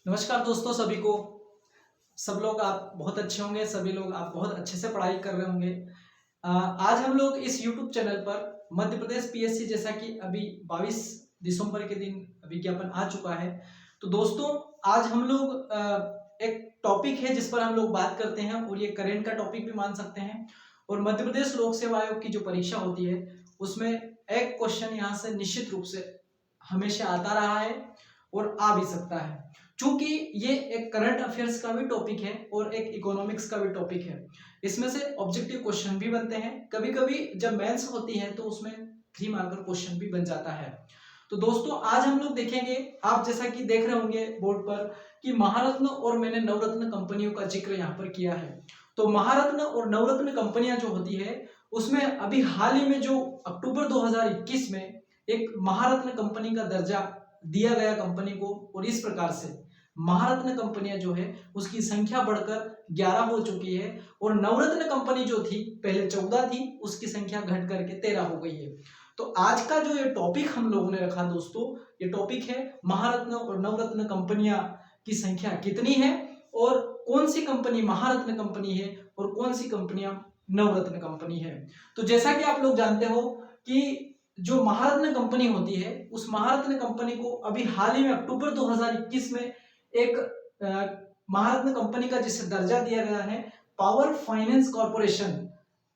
नमस्कार दोस्तों सभी को। सब लोग आप बहुत अच्छे होंगे, सभी लोग आप बहुत अच्छे से पढ़ाई कर रहे होंगे। आज हम लोग इस YouTube चैनल पर मध्य प्रदेश पीएससी, जैसा कि अभी 22 दिसंबर के दिन विज्ञापन आ चुका है, तो दोस्तों आज हम लोग एक टॉपिक है जिस पर हम लोग बात करते हैं और ये करेंट का टॉपिक भी मान सकते हैं। और मध्य प्रदेश लोक सेवा आयोग की जो परीक्षा होती है उसमें एक क्वेश्चन यहाँ से निश्चित रूप से हमेशा आता रहा है और आ भी सकता है, चूंकि ये एक करंट अफेयर्स का भी टॉपिक है और एक इकोनॉमिक्स का भी टॉपिक है। इसमें से ऑब्जेक्टिव क्वेश्चन भी बनते हैं, कभी कभी जब मेंस होती है तो उसमें 3 मार्कर क्वेश्चन भी बन जाता है। तो दोस्तों आज हम लोग देखेंगे, आप जैसा कि देख रहे होंगे बोर्ड पर कि महारत्न और मैंने नवरत्न कंपनियों का जिक्र यहाँ पर किया है। तो महारत्न और नवरत्न कंपनियां जो होती है उसमें अभी हाल ही में जो अक्टूबर 2021 में एक महारत्न कंपनी का दर्जा दिया गया कंपनी को, और इस प्रकार से महारत्न कंपनियां जो है उसकी संख्या बढ़कर 11 हो चुकी है और नवरत्न कंपनी जो थी पहले 14 थी, उसकी संख्या घट करके 13 हो गई है। तो आज का जो ये टॉपिक हम लोगों ने रखा दोस्तों, ये टॉपिक है महारत्न और नवरत्न कंपनियां की संख्या कितनी है और कौन सी कंपनी महारत्न कंपनी है और कौन सी कंपनियां नवरत्न कंपनी है। तो जैसा कि आप लोग जानते हो कि जो महारत्न कंपनी होती है उस महारत्न कंपनी को अभी हाल ही में अक्टूबर 2021 में एक महारत्न कंपनी का जिसे दर्जा दिया गया है पावर फाइनेंस कॉर्पोरेशन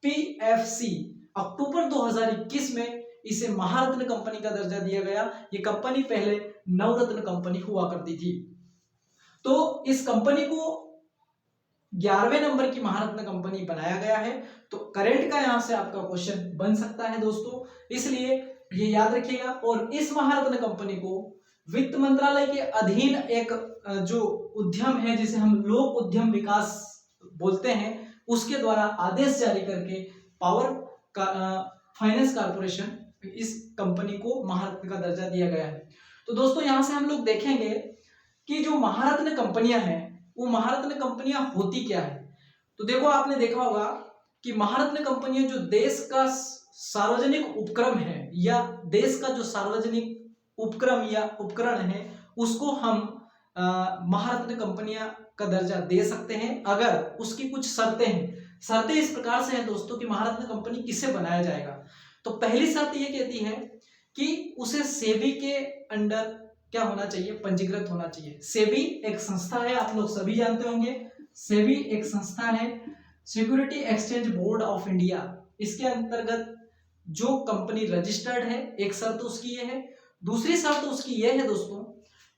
पीएफसी, अक्टूबर 2021 में इसे महारत्न कंपनी का दर्जा दिया गया। ये कंपनी पहले नवरत्न कंपनी हुआ करती थी। तो इस कंपनी को 11वें नंबर की महारत्न कंपनी बनाया गया है। तो करेंट का यहां से आपका क्वेश्चन बन सकता है दोस्तों, इसलिए ये याद रखिएगा। और इस महारत्न कंपनी को वित्त मंत्रालय के अधीन एक जो उद्यम है जिसे हम लोक उद्यम विकास बोलते हैं, उसके द्वारा आदेश जारी करके पावर का फाइनेंस कॉर्पोरेशन इस कंपनी को महारत्न का दर्जा दिया गया है। तो दोस्तों यहां से हम लोग देखेंगे कि जो महारत्न कंपनियां हैं वो महारत्न कंपनियां होती क्या है। तो देखो, आपने देखा होगा कि महारत्न कंपनियां जो देश का सार्वजनिक उपक्रम है या देश का जो सार्वजनिक उपक्रम या उपकरण है उसको हम महारत्न कंपनियां का दर्जा दे सकते हैं अगर उसकी कुछ शर्तें हैं। शर्तें इस प्रकार से हैं दोस्तों कि महारत्न कंपनी किसे बनाया जाएगा। तो पहली शर्त ये कहती है कि उसे सेबी के अंडर क्या होना चाहिए, पंजीकृत होना चाहिए। सेबी एक संस्था है, आप लोग सभी जानते होंगे। सेबी एक संस्था है, security exchange board of India. इसके अंतर्गत जो कंपनी रजिस्टर्ड है, एक शर्त उसकी ये है। दूसरी शर्त उसकी ये है दोस्तों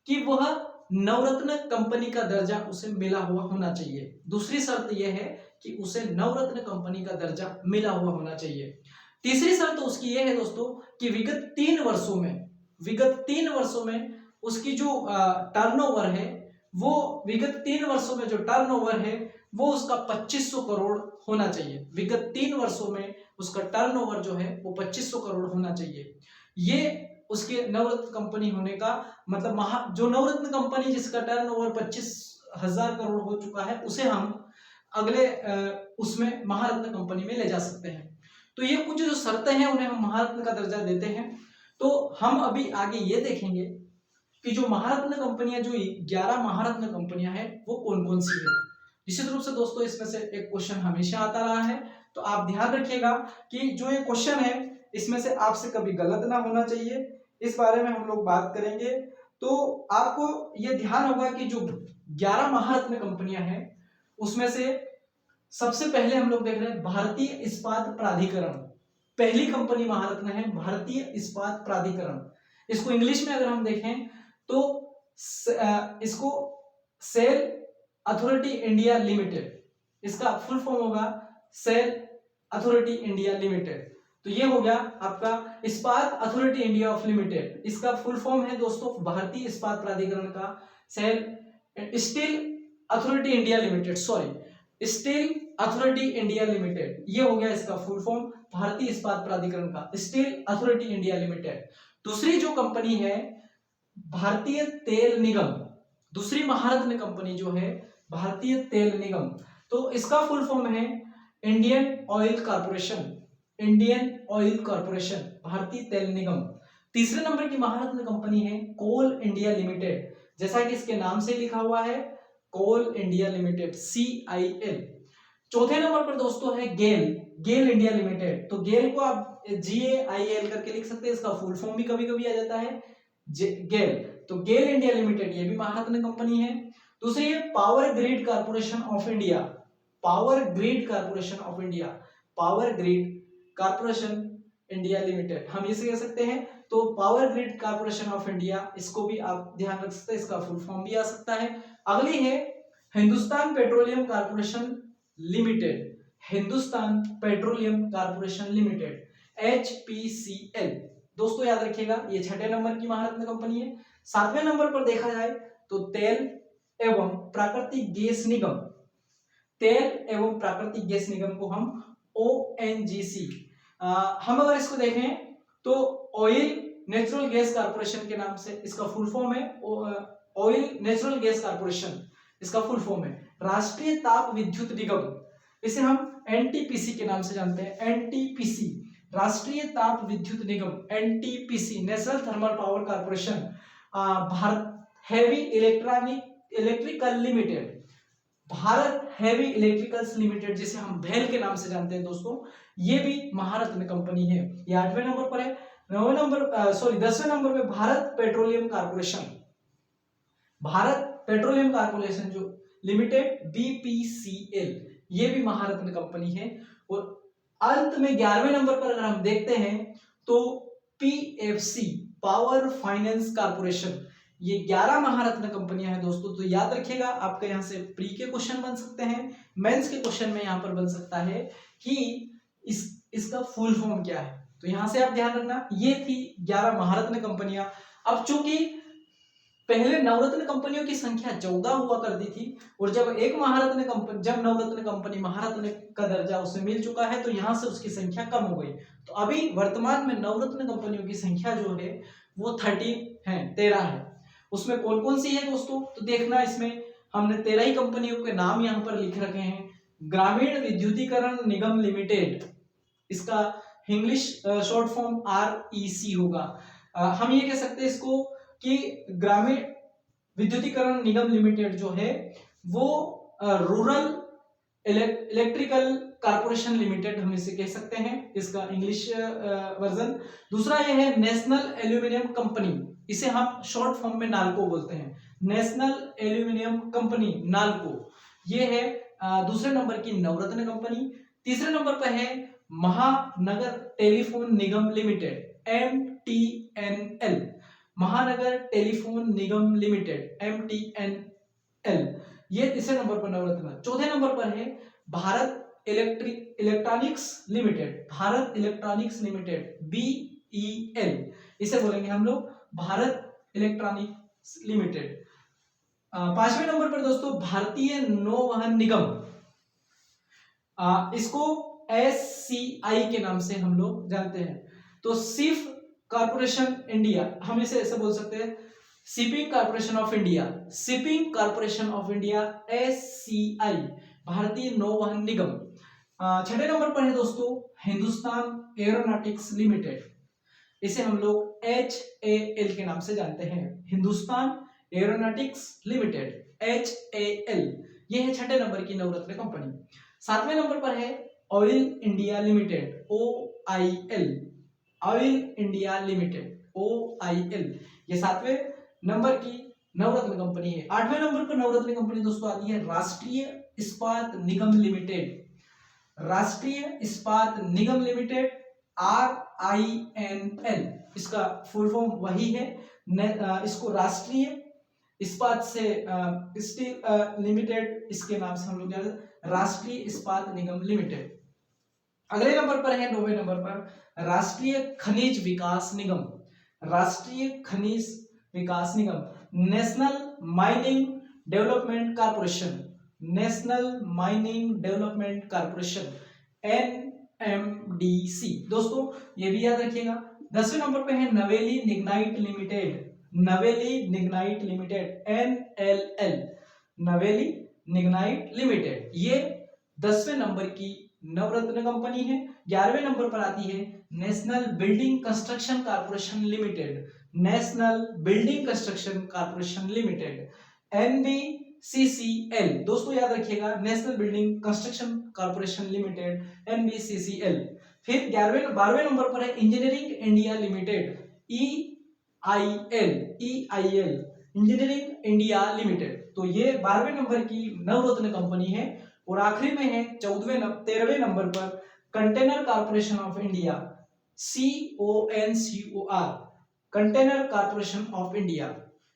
कि वह नवरत्न कंपनी का दर्जा उसे मिला हुआ होना चाहिए। दूसरी शर्त यह है कि उसे नवरत्न कंपनी का दर्जा मिला हुआ होना चाहिए। तीसरी शर्त उसकी यह है दोस्तों कि विगत 3 वर्षों में उसकी जो टर्नओवर है, वो विगत 3 वर्षों में जो टर्नओवर है वो उसका 2500 करोड़ होना चाहिए। विगत 3 वर्षों में उसका टर्नओवर जो है वो 2500 करोड़ होना चाहिए। ये उसके नवरत्न कंपनी होने का मतलब जो नवरत्न कंपनी जिसका टर्नओवर 25,000 करोड़ हो चुका है उसे हम अगले उसमें महारत्न कंपनी में ले जा सकते हैं। तो ये कुछ जो शर्तें हैं उन्हें हम महारत्न का दर्जा देते हैं। तो हम अभी आगे ये देखेंगे कि जो महारत्न कंपनियां, जो 11 महारत्न कंपनियां हैं वो कौन कौन सी है। निश्चित रूप से दोस्तों इसमें से एक क्वेश्चन हमेशा आता रहा है, तो आप ध्यान रखिएगा कि जो ये क्वेश्चन है इसमें से आपसे कभी गलत ना होना चाहिए। इस बारे में हम लोग बात करेंगे। तो आपको ये ध्यान होगा कि जो 11 महारत्न कंपनियां हैं उसमें से सबसे पहले हम लोग देख रहे हैं भारतीय इस्पात प्राधिकरण। पहली कंपनी महारत्न है भारतीय इस्पात प्राधिकरण। इसको इंग्लिश में अगर हम देखें तो इसको सेल अथॉरिटी इंडिया लिमिटेड, इसका फुल फॉर्म होगा सेल अथॉरिटी इंडिया लिमिटेड। तो ये हो गया आपका इस्पात अथॉरिटी इंडिया ऑफ लिमिटेड। इसका फुल फॉर्म है दोस्तों भारतीय इस्पात प्राधिकरण का SAIL steel authority India limited, steel authority India limited. ये हो गया इसका फुल फॉर्म भारतीय इस्पात प्राधिकरण का, स्टील अथॉरिटी इंडिया लिमिटेड। दूसरी जो कंपनी है भारतीय तेल निगम, दूसरी महारत्न कंपनी जो है भारतीय तेल निगम, तो इसका फुल फॉर्म है Indian oil corporation, Indian oil corporation, भारतीय तेल निगम। तीसरे नंबर की महारत्न कंपनी है कोल इंडिया लिमिटेड। जैसा कि इसके नाम से लिखा हुआ है कोल इंडिया लिमिटेड, CIL। चौथे नंबर पर दोस्तों है गेल, गेल इंडिया लिमिटेड। तो गेल को आप GAIL करके लिख सकते हैं, इसका फुल फॉर्म भी कभी कभी आ जाता है गेल। तो गेल इंडिया लिमिटेड ये भी महारत्न कंपनी है। दूसरी है power grid corporation of India, power grid corporation of India, power grid corporation India limited, हम इसे कह सकते हैं। तो power grid corporation of India, इसको भी आप ध्यान रख सकते हैं, इसका फुल फॉर्म भी आ सकता है। अगली है Hindustan petroleum corporation limited, Hindustan petroleum corporation limited, HPCL। दोस्तों याद रखिएगा ये छठे नंबर की महारत्न कंपनी है। सातवें नंबर पर देखा जाए तो तेल एवं प्राकृतिक गैस निगम, तेल एवं प्राकृतिक गैस निगम को हम ONGC, हम अगर इसको देखें तो ऑयल नेचुरल गैस कारपोरेशन के नाम से इसका फुल फॉर्म है, ऑयल नेचुरल गैस कारपोरेशन इसका फुल फॉर्म है। राष्ट्रीय ताप विद्युत निगम, इसे हम NTPC के नाम से जानते हैं, NTPC राष्ट्रीय ताप विद्युत निगम, NTPC national thermal power corporation, Bharat heavy electrical limited, Bharat heavy electricals limited जिसे हम भेल के नाम से जानते हैं दोस्तों, ये भी महारत्न कंपनी है। ये 8वें नंबर पर है। 10वें नंबर पे Bharat petroleum corporation, Bharat petroleum corporation जो लिमिटेड, BPCL, ये भी महारत्न कंपनी है। और अंत में 11वें नंबर पर अगर हम देखते हैं तो PFC पावर फाइनेंस कारपोरेशन, ये 11 महारत्न कंपनियां हैं दोस्तों। तो याद रखिएगा, आपके यहाँ से प्री के क्वेश्चन बन सकते हैं, मेंस के क्वेश्चन में यहाँ पर बन सकता है कि इसका फुल फॉर्म क्या है। तो यहाँ से आप ध्यान रखना, ये थी 11 महारत्न कंपनियां। अब चूंकि पहले नवरत्न कंपनियों की संख्या 14 हुआ करती थी, और जब नवरत्न कंपनी महारत्न का दर्जा उसे मिल चुका है तो यहाँ से उसकी संख्या कम हो गई। तो अभी वर्तमान में नवरत्न कंपनियों की संख्या जो है वो 13 है। उसमें कौन कौन सी है दोस्तों, तो देखना, इसमें हमने 13 ही कंपनियों के नाम यहाँ पर लिख रखे हैं। ग्रामीण विद्युतीकरण निगम लिमिटेड, इसका इंग्लिश शॉर्ट फॉर्म REC होगा। हम ये कह सकते हैं इसको कि ग्रामीण विद्युतीकरण निगम लिमिटेड जो है वो रूरल इलेक्ट्रिकल कारपोरेशन लिमिटेड हम इसे कह सकते हैं, इसका इंग्लिश वर्जन। दूसरा ये है नेशनल एल्यूमिनियम कंपनी, इसे हम शॉर्ट फॉर्म में नाल्को बोलते हैं, नेशनल एल्यूमिनियम कंपनी नाल्को, ये है दूसरे नंबर की नवरत्न कंपनी। तीसरे नंबर पर है महानगर टेलीफोन निगम लिमिटेड, MTNL, महानगर टेलीफोन निगम लिमिटेड, MTNL, ये तीसरे नंबर पर नवरत्न। चौथे नंबर पर है Bharat electronics limited, Bharat electronics limited, BEL, इसे बोलेंगे हम लोग भारत इलेक्ट्रॉनिक्स लिमिटेड। 5वें नंबर पर दोस्तों भारतीय नौवहन निगम, इसको SCI के नाम से हम लोग जानते हैं। तो शिप कॉर्पोरेशन इंडिया, हम इसे ऐसे बोल सकते हैं, shipping corporation of India, shipping corporation of India, SCI, भारतीय नौवहन निगम। 6वें नंबर पर है दोस्तों हिंदुस्तान एरोनॉटिक्स लिमिटेड, इसे हम लोग HAL के नाम से जानते हैं, हिंदुस्तान एरोनॉटिक्स लिमिटेड, HAL, ये है 6ठे नंबर की नवरत्न कंपनी। 7वें नंबर पर है oil India limited, OIL, oil India limited, OIL, ये 7वें नंबर की नवरत्न कंपनी है। 8वें नंबर पर नवरत्न कंपनी दोस्तों आती है राष्ट्रीय इस्पात निगम लिमिटेड, राष्ट्रीय इस्पात निगम लिमिटेड, RINL, इसका फुल फॉर्म वही है, इसको राष्ट्रीय इस्पात से स्टील लिमिटेड, इसके नाम से हम लोग जानते हैं, राष्ट्रीय इस्पात निगम लिमिटेड। अगले नंबर पर है 9वें नंबर पर राष्ट्रीय खनिज विकास निगम, राष्ट्रीय खनिज विकास निगम, national mining development corporation, national mining development corporation, NMDC। दोस्तों ये भी याद रखिएगा। 10वें नंबर पे है नवेली निग्नाइट लिमिटेड, नवेली निग्नाइट लिमिटेड, NLL, नवेली निग्नाइट लिमिटेड, ये 10वें नंबर की नवरत्न कंपनी है। 11वें नंबर पर आती है national building construction corporation limited, national building construction corporation limited, NBCCL। दोस्तों याद रखिएगा, national building construction corporation limited, NBCCL। फिर 12वें नंबर पर है engineering India limited, EIL, engineering India limited. तो ये 12वें नंबर की नवरत्न कंपनी है। और आखिरी में है 13वें नंबर पर container corporation of India, CONCOR, container corporation of India.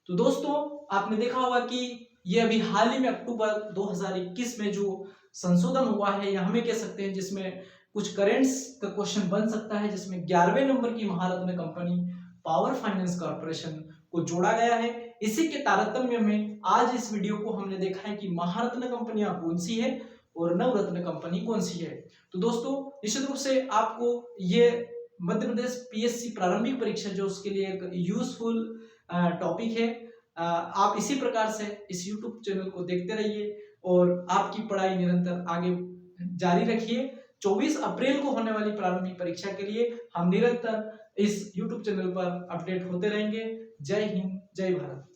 तो दोस्तों आपने देखा होगा कि ये अभी हाल ही में अक्टूबर 2021 में जो संशोधन हुआ है, या हमें कह सकते हैं जिसमें कुछ करेंट्स का क्वेश्चन बन सकता है, जिसमें 11वें नंबर की महारत्न कंपनी पावर फाइनेंस कॉर्पोरेशन को जोड़ा गया है। इसी के तारतम्य में आज इस वीडियो को हमने देखा है कि महारत्न कंपनियां कौन सी है और नवरत्न कंपनी कौन सी है। तो दोस्तों निश्चित रूप से आपको ये मध्य प्रदेश PSC प्रारंभिक परीक्षा जो उसके लिए एक यूजफुल टॉपिक है। आप इसी प्रकार से इस YouTube चैनल को देखते रहिए और आपकी पढ़ाई निरंतर आगे जारी रखिए। 24 अप्रैल को होने वाली प्रारंभिक परीक्षा के लिए हम निरंतर इस YouTube चैनल पर अपडेट होते रहेंगे। जय हिंद, जय भारत।